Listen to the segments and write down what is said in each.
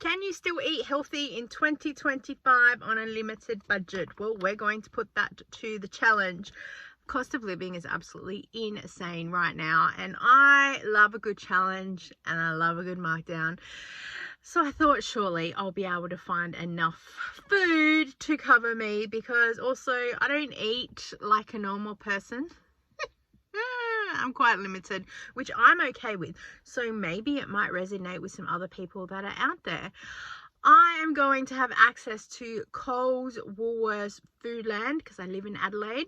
Can you still eat healthy in 2025 on a limited budget? Well, we're going to put that to the challenge. Cost of living is absolutely insane right now, and I love a good challenge and I love a good markdown. So I thought surely I'll be able to find enough food to cover me, because also I don't eat like a normal person. I'm quite limited, which I'm okay with. So maybe it might resonate with some other people that are out there. I am going to have access to Coles, Woolworths, Foodland, because I live in Adelaide,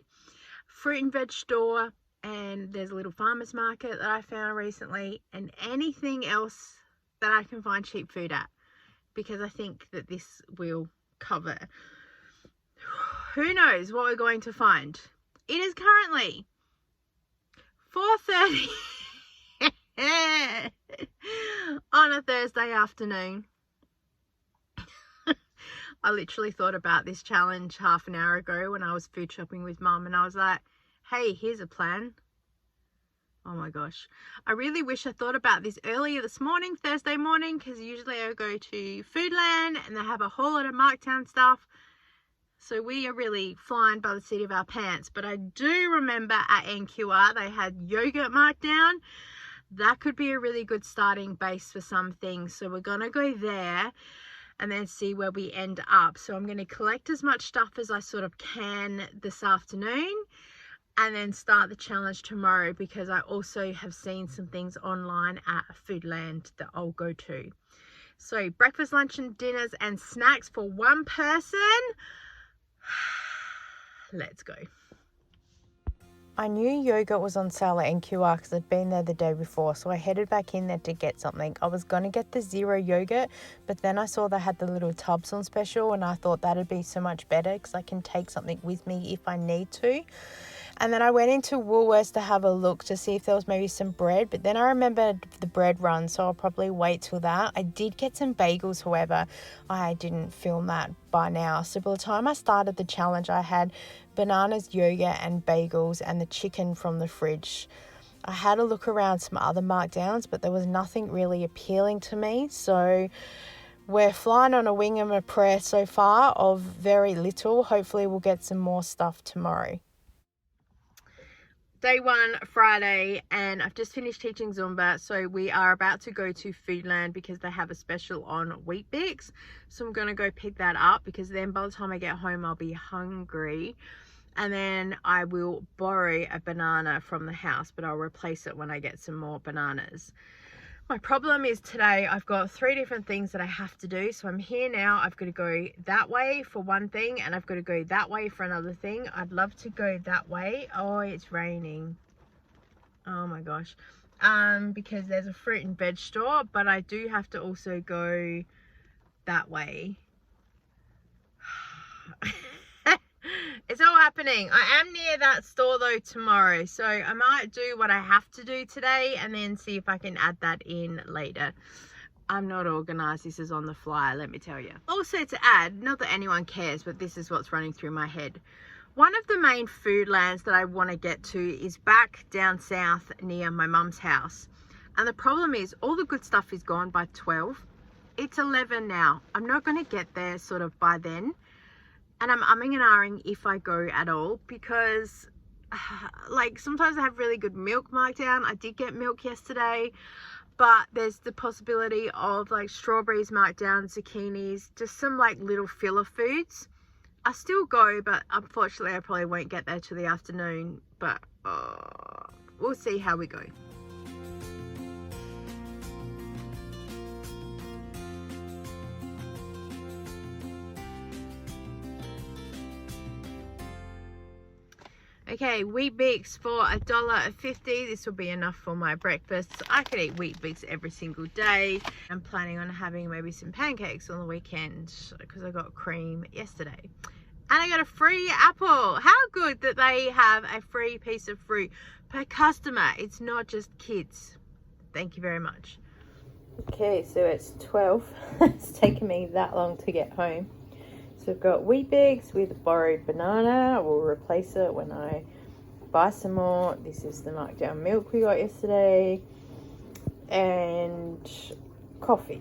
fruit and veg store, and there's a little farmer's market that I found recently, and anything else that I can find cheap food at, because I think that this will cover. Who knows what we're going to find. It is currently 4:30 on a Thursday afternoon. I literally thought about this challenge half an hour ago when I was food shopping with Mum, and I was like, hey, here's a plan. Oh my gosh. I really wish I thought about this earlier this morning, Thursday morning, because usually I go to Foodland and they have a whole lot of markdown stuff. So we are really flying by the seat of our pants. But I do remember at NQR they had yogurt markdown. That could be a really good starting base for some things. So we're going to go there and then see where we end up. So I'm going to collect as much stuff as I sort of can this afternoon, and then start the challenge tomorrow, because I also have seen some things online at Foodland that I'll go to. So breakfast, lunch and dinners and snacks for one person. Let's go. I knew yogurt was on sale at NQR because I'd been there the day before, so I headed back in there to get something. I was going to get the zero yogurt, but then I saw they had the little tubs on special, and I thought that'd be so much better because I can take something with me if I need to. And then I went into Woolworths to have a look to see if there was maybe some bread, but then I remembered the bread run, so I'll probably wait till that. I did get some bagels, however, I didn't film that by now. So by the time I started the challenge, I had bananas, yogurt and bagels and the chicken from the fridge. I had a look around some other markdowns, but there was nothing really appealing to me. So we're flying on a wing and a prayer so far of very little. Hopefully we'll get some more stuff tomorrow. Day one, Friday, and I've just finished teaching Zumba, so we are about to go to Foodland because they have a special on Wheat Bix. So I'm going to go pick that up, because then by the time I get home I'll be hungry, and then I will borrow a banana from the house, but I'll replace it when I get some more bananas. My problem is today I've got 3 different things that I have to do. So I'm here now. I've got to go that way for one thing, and I've got to go that way for another thing. I'd love to go that way. Oh, it's raining. Oh my gosh. Because there's a fruit and veg store, but I do have to also go that way. It's all happening. I am near that store though tomorrow, so I might do what I have to do today and then see if I can add that in later. I'm not organized. This is on the fly, let me tell you. Also to add, not that anyone cares, but this is what's running through my head. One of the main Foodlands that I want to get to is back down south near my mum's house. And the problem is all the good stuff is gone by 12. It's 11 now. I'm not going to get there sort of by then. And I'm umming and ahhing if I go at all, because like sometimes I have really good milk markdown. I did get milk yesterday, but there's the possibility of like strawberries markdown, zucchinis, just some like little filler foods. I still go, but unfortunately I probably won't get there till the afternoon, but we'll see how we go. Okay, Wheat Bix for $1.50. This will be enough for my breakfast. I could eat Wheat Bix every single day. I'm planning on having maybe some pancakes on the weekend because I got cream yesterday. And I got a free apple. How good that they have a free piece of fruit per customer. It's not just kids. Thank you very much. Okay, so it's 12. It's taken me that long to get home. So I've got Wheat Bix with a borrowed banana. I will replace it when I buy some more. This is the markdown milk we got yesterday. And coffee.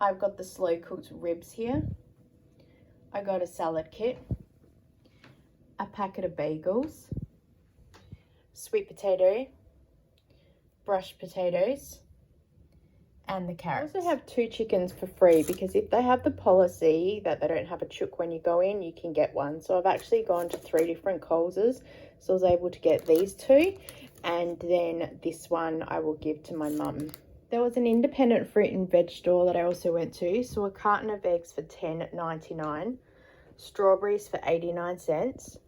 I've got the slow cooked ribs here. I got a salad kit, a packet of bagels, sweet potato, brushed potatoes, and the carrots. I also have 2 chickens for free because if they have the policy that they don't have a chook when you go in, you can get one. So I've actually gone to 3 different Coleses. So I was able to get these 2, and then this one I will give to my mum. There was an independent fruit and veg store that I also went to. So a carton of eggs for $10.99, strawberries for 89 cents.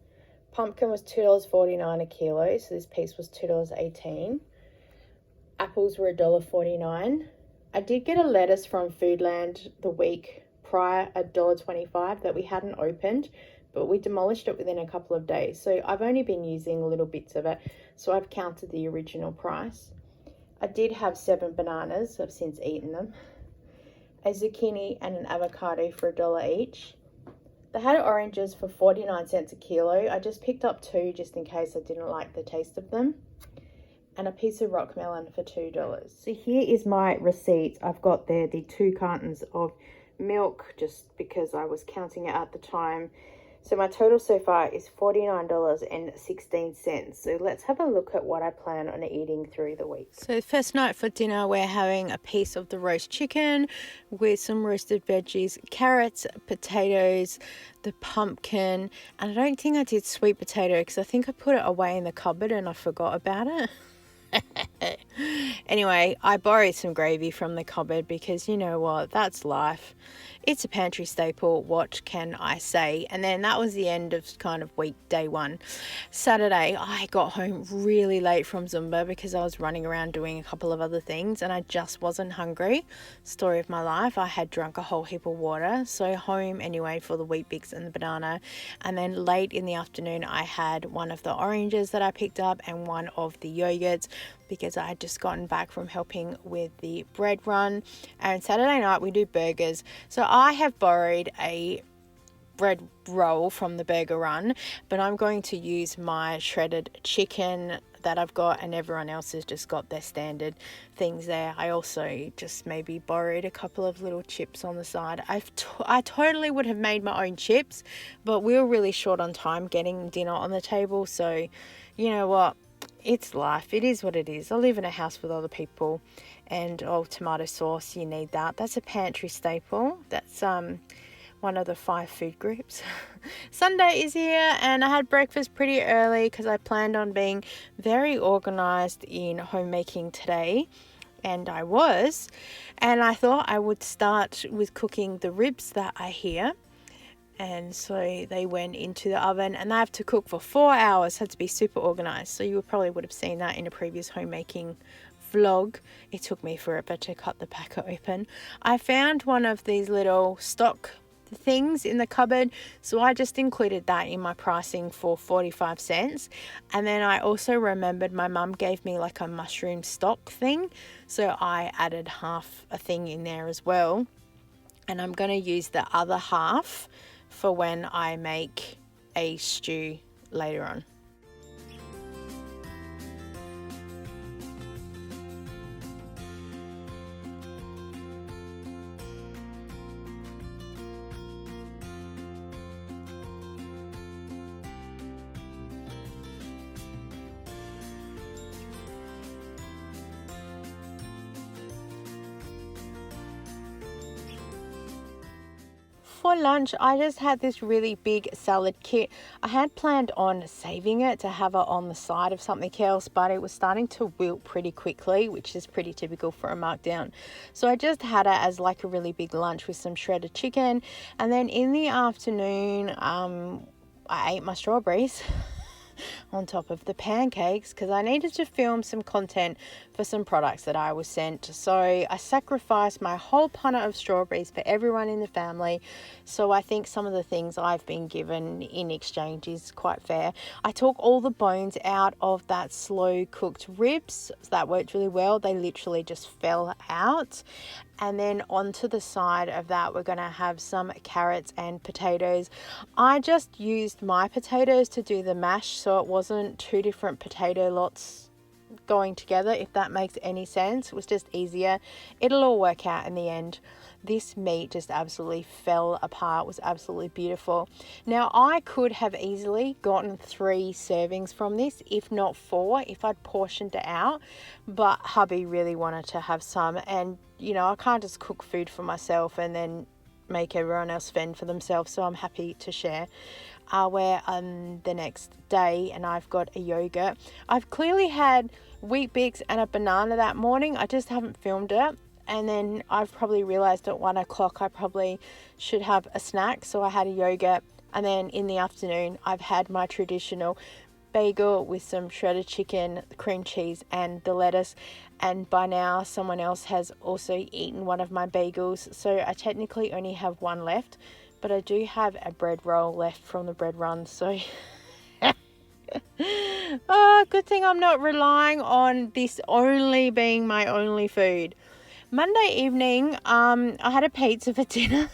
Pumpkin was $2.49 a kilo, so this piece was $2.18. Apples were $1.49. I did get a lettuce from Foodland the week prior, $1.25, that we hadn't opened, but we demolished it within a couple of days. So I've only been using little bits of it, so I've counted the original price. I did have 7 bananas. I've since eaten them. A zucchini and an avocado for $1 each. They had oranges for 49 cents a kilo. I just picked up 2 just in case I didn't like the taste of them. And a piece of rock melon for $2. So here is my receipt. I've got there the 2 cartons of milk just because I was counting it at the time. So my total so far is $49.16. So let's have a look at what I plan on eating through the week. So first night for dinner, we're having a piece of the roast chicken with some roasted veggies, carrots, potatoes, the pumpkin, and I don't think I did sweet potato because I think I put it away in the cupboard and I forgot about it. Anyway, I borrowed some gravy from the cupboard because you know what, that's life. It's a pantry staple, what can I say? And then that was the end of kind of week day 1. Saturday, I got home really late from Zumba because I was running around doing a couple of other things and I just wasn't hungry. Story of my life, I had drunk a whole heap of water. So home anyway for the Wheat Bix and the banana. And then late in the afternoon, I had one of the oranges that I picked up and one of the yogurts because I had just gotten back from helping with the bread run. And Saturday night we do burgers. So I have borrowed a bread roll from the burger run, but I'm going to use my shredded chicken that I've got, and everyone else has just got their standard things there. I also just maybe borrowed a couple of little chips on the side. I totally would have made my own chips, but we were really short on time getting dinner on the table. So you know what? It's life. It is what it is. I live in a house with other people, and tomato sauce, you need that. That's a pantry staple. That's one of the 5 food groups. Sunday is here and I had breakfast pretty early because I planned on being very organized in homemaking today, and I was. And I thought I would start with cooking the ribs that are here. And so they went into the oven and they have to cook for 4 hours. Had to be super organized. So you probably would have seen that in a previous homemaking vlog. It took me forever to cut the packet open. I found one of these little stock things in the cupboard, so I just included that in my pricing for 45 cents. And then I also remembered my mum gave me like a mushroom stock thing, so I added half a thing in there as well. And I'm going to use the other half for when I make a stew later on. For lunch, I just had this really big salad kit. I had planned on saving it to have it on the side of something else, but it was starting to wilt pretty quickly, which is pretty typical for a markdown. So I just had it as like a really big lunch with some shredded chicken. And then in the afternoon, I ate my strawberries on top of the pancakes because I needed to film some content for some products that I was sent. So I sacrificed my whole punnet of strawberries for everyone in the family. So I think some of the things I've been given in exchange is quite fair. I took all the bones out of that slow cooked ribs. So that worked really well. They literally just fell out. And then onto the side of that, we're going to have some carrots and potatoes. I just used my potatoes to do the mash, so it wasn't 2 different potato lots going together, if that makes any sense. It was just easier. It'll all work out in the end. This meat just absolutely fell apart. It was absolutely beautiful. Now, I could have easily gotten 3 servings from this, if not 4, if I'd portioned it out. But hubby really wanted to have some. And, you know, I can't just cook food for myself and then make everyone else fend for themselves. So I'm happy to share. We're on the next day and I've got a yogurt. I've clearly had Wheat Bix and a banana that morning. I just haven't filmed it. And then I've probably realized at 1 o'clock I probably should have a snack. So I had a yogurt. And then in the afternoon, I've had my traditional bagel with some shredded chicken, cream cheese, and the lettuce. And by now, someone else has also eaten one of my bagels. So I technically only have 1 left. But I do have a bread roll left from the bread run. So oh, good thing I'm not relying on this only being my only food. Monday evening, I had a pizza for dinner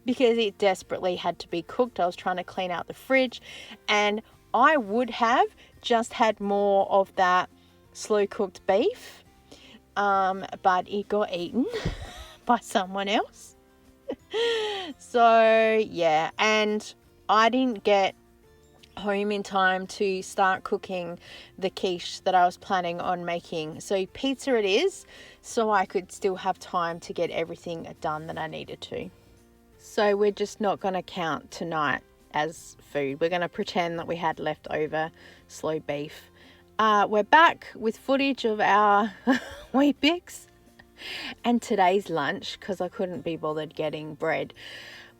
because it desperately had to be cooked. I was trying to clean out the fridge and I would have just had more of that slow cooked beef, but it got eaten by someone else. So yeah, and I didn't get home in time to start cooking the quiche that I was planning on making. So pizza it is, so I could still have time to get everything done that I needed to. So we're just not going to count tonight as food. We're going to pretend that we had leftover slow beef. We're back with footage of our Wheat Bix and today's lunch, because I couldn't be bothered getting bread,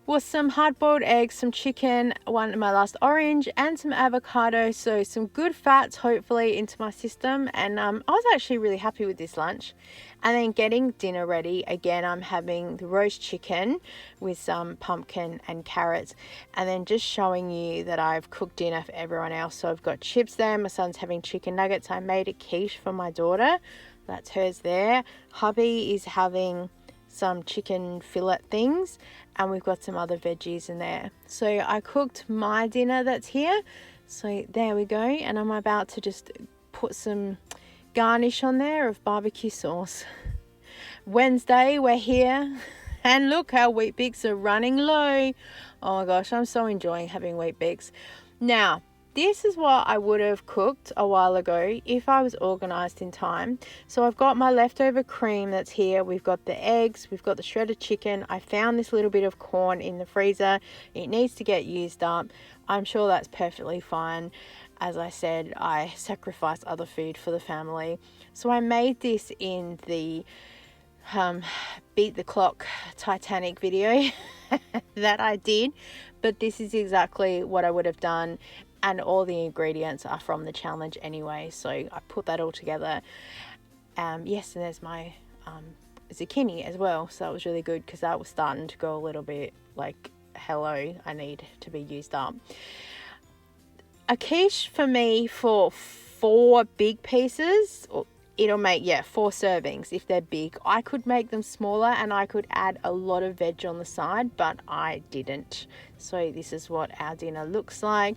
was some hard-boiled eggs, some chicken, one of my last orange, and some avocado. So some good fats, hopefully, into my system. And I was actually really happy with this lunch. And then getting dinner ready. Again, I'm having the roast chicken with some pumpkin and carrots. And then just showing you that I've cooked dinner for everyone else. So I've got chips there. My son's having chicken nuggets. I made a quiche for my daughter. That's hers there. Hubby is having some chicken fillet things, and we've got some other veggies in there. So I cooked my dinner that's here. So there we go. And I'm about to just put some garnish on there of barbecue sauce. Wednesday, we're here. And look how Wheat Bix are running low. Oh my gosh, I'm so enjoying having Wheat Bix. Now, this is what I would have cooked a while ago if I was organised in time. So I've got my leftover cream that's here. We've got the eggs. We've got the shredded chicken. I found this little bit of corn in the freezer. It needs to get used up. I'm sure that's perfectly fine. As I said, I sacrifice other food for the family. So I made this in the Beat the Clock Titanic video that I did. But this is exactly what I would have done. And all the ingredients are from the challenge anyway. So I put that all together. Yes, and there's my zucchini as well. So that was really good because that was starting to go a little bit like, hello, I need to be used up. A quiche for me for 4 big pieces, it'll make 4 servings if they're big. I could make them smaller and I could add a lot of veg on the side, but I didn't. So this is what our dinner looks like.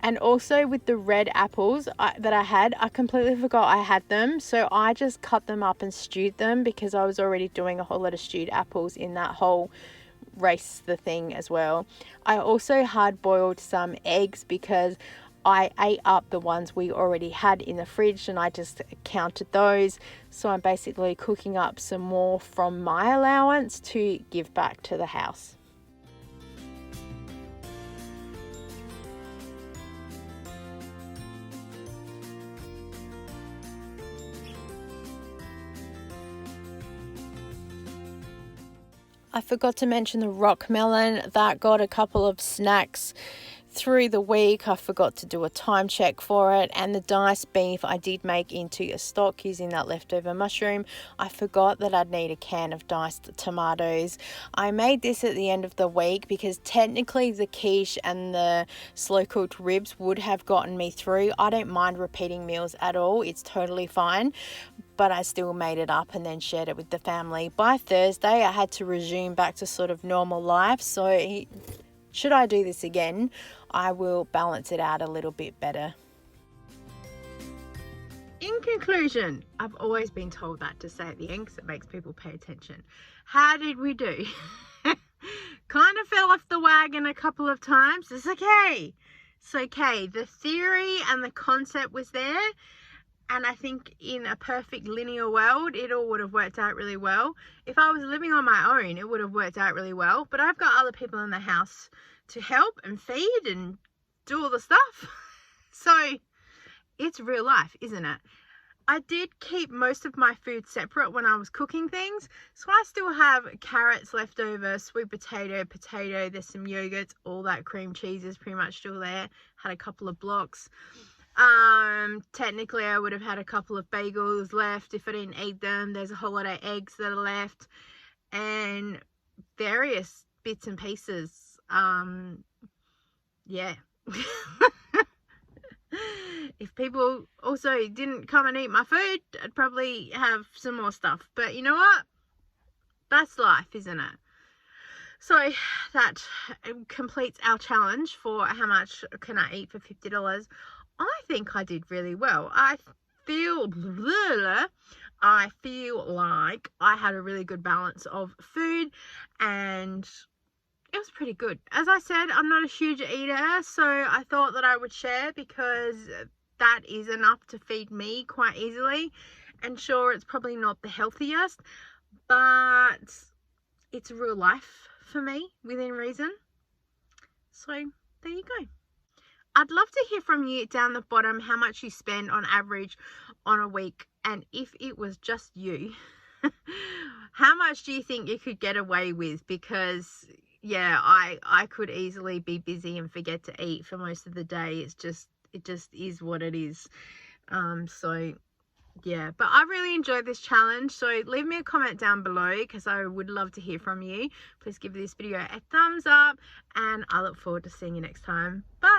And also with the red apples that I had, I completely forgot I had them. So I just cut them up and stewed them because I was already doing a whole lot of stewed apples in that whole race the thing as well. I also hard boiled some eggs because I ate up the ones we already had in the fridge and I just counted those. So I'm basically cooking up some more from my allowance to give back to the house. I forgot to mention the rock melon. That got a couple of snacks through the week. I forgot to do a time check for it. And the diced beef I did make into a stock using that leftover mushroom. I forgot that I'd need a can of diced tomatoes. I made this at the end of the week because technically the quiche and the slow cooked ribs would have gotten me through. I don't mind repeating meals at all. It's totally fine. But I still made it up and then shared it with the family. By Thursday, I had to resume back to sort of normal life. So should I do this again, I will balance it out a little bit better. in conclusion, I've always been told that to say at the end because it makes people pay attention. How did we do? Kind of fell off the wagon a couple of times. It's okay. It's okay. The theory and the concept was there. And I think in a perfect linear world, it all would have worked out really well. If I was living on my own, it would have worked out really well. But I've got other people in the house to help and feed and do all the stuff. So it's real life, isn't it? I did keep most of my food separate when I was cooking things. So I still have carrots left over, sweet potato, there's some yogurts, all that cream cheese is pretty much still there. Had a couple of blocks. Technically I would have had a couple of bagels left if I didn't eat them. There's a whole lot of eggs that are left and various bits and pieces. Yeah. If people also didn't come and eat my food, I'd probably have some more stuff. But you know what? That's life, isn't it? So that completes our challenge for how much can I eat for $50. I think I did really well. I feel like I had a really good balance of food and it was pretty good. As I said, I'm not a huge eater, so I thought that I would share because that is enough to feed me quite easily. And sure, it's probably not the healthiest, but it's real life for me within reason. So there you go. I'd love to hear from you down the bottom how much you spend on average on a week. And if it was just you, how much do you think you could get away with? Because yeah, I could easily be busy and forget to eat for most of the day. It just is what it is. So yeah, but I really enjoyed this challenge. So leave me a comment down below because I would love to hear from you. Please give this video a thumbs up and I look forward to seeing you next time. Bye.